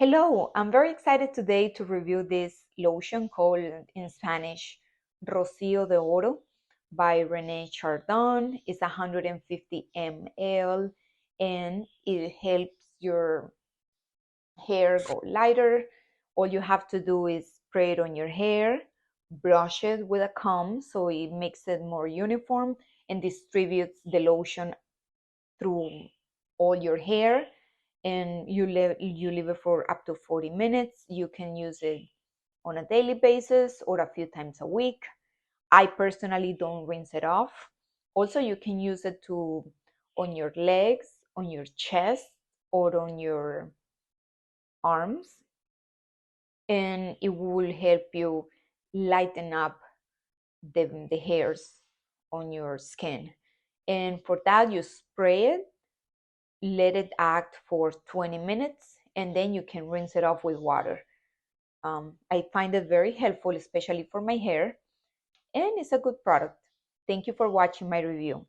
Hello, I'm very excited today to review this lotion called in Spanish Rocio de Oro by Rene Chardon. It's 150 ml and it helps your hair go lighter. All you have to do is spray it on your hair, brush it with a comb so it makes it more uniform and distributes the lotion through all your hair, and you leave it for up to 40 minutes. You can use it on a daily basis or a few times a week. I personally don't rinse it off. Also, you can use it to on your legs, on your chest, or on your arms, and it will help you lighten up the hairs on your skin. And for that, you spray it, let it act for 20 minutes, and then you can rinse it off with water. I find it very helpful, especially for my hair, and it's a good product. Thank you for watching my review.